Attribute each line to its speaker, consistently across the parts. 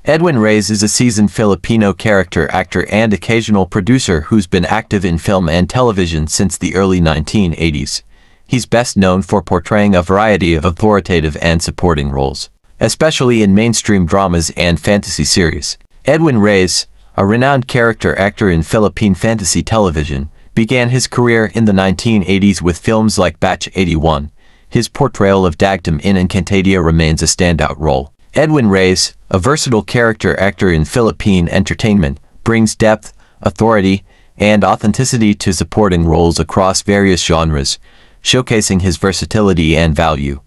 Speaker 1: Edwin Reyes is a seasoned Filipino character actor and occasional producer who's been active in film and television since the early 1980s. He's best known for portraying a variety of authoritative and supporting roles, especially in mainstream dramas and fantasy series. Edwin Reyes, a renowned character actor in Philippine fantasy television, began his career in the 1980s with films like Batch 81. His portrayal of Dagtam in Encantadia remains a standout role. Edwin Reyes, a versatile character actor in Philippine entertainment, brings depth, authority, and authenticity to supporting roles across various genres, showcasing his versatility and value.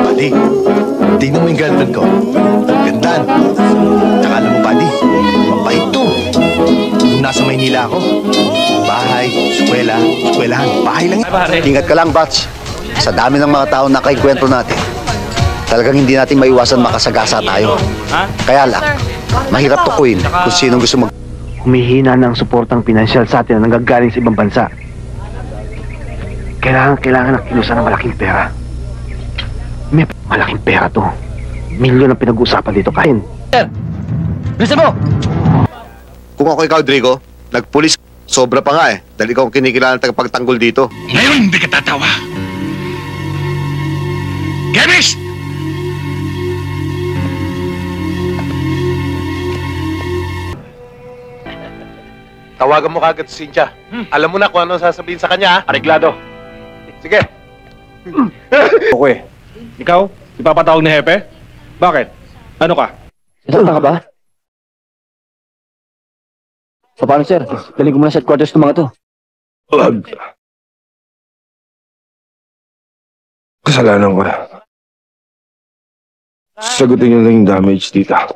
Speaker 2: Buddy, tingnan mo yung girlfriend ko. Gandaan. Tsaka alam mo, buddy, mabait to. Nung nasa Maynila ako, bahay, eskwelahan, bahay lang.
Speaker 3: Ingat ka lang, Batch. Sa dami ng mga tao na kaikwento natin, talagang hindi natin maiwasan makasagasa tayo. Kaya lang, mahirap tukuyin kung sinong gusto mag...
Speaker 4: Humihina ng suportang pinansyal sa atin na nanggagaling sa ibang bansa. Kailangan ng kilusan ng malaking pera. May malaking pera to. Milyon ang pinag-uusapan dito, Kain.
Speaker 5: Sir! Bilisan mo!
Speaker 3: Kung ako ikaw, Drigo, nagpulis, sobra pa nga eh. Dahil ikaw ang kinikilala ng tagapagtanggol dito.
Speaker 6: Ngayon, hindi ka tatawa. Chemist!
Speaker 7: Tawagan mo kagad si Cynthia. Alam mo na kung ano sasabihin sa kanya, ha?
Speaker 5: Areglado.
Speaker 7: Sige.
Speaker 5: Okay. Ikaw? Ipapatawag ni Hepe? Bakit? Ano ka?
Speaker 4: Sasakta ka ba? So, paano, sir? Galing ko muna sa headquarters ng mga to.
Speaker 8: Kasalanan ko. Sagutin niyo lang yung damage, tita.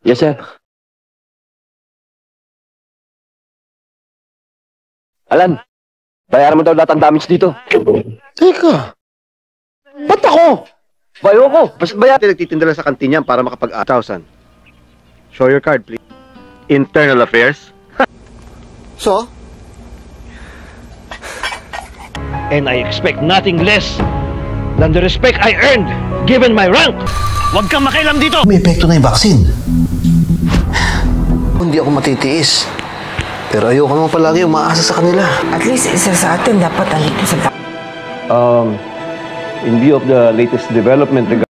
Speaker 4: Yes, sir. Alan, bayaran mo daw lahat ang damage dito.
Speaker 3: Teka,
Speaker 4: Ba't ako? Bayo ko. Basta bayaran.
Speaker 3: nagtitinda lang sa kantin yan para makapag-1,000. Show your card, please. Internal Affairs. So?
Speaker 5: And I expect nothing less than the respect I earned given my rank. Huwag kang makialam dito!
Speaker 2: May epekto na yung vaccine. Hindi ako matitiis. Pero ayoko naman palagi umaasa sa kanila.
Speaker 9: At least isa sa atin dapat andito sa
Speaker 4: In view of the latest development regarding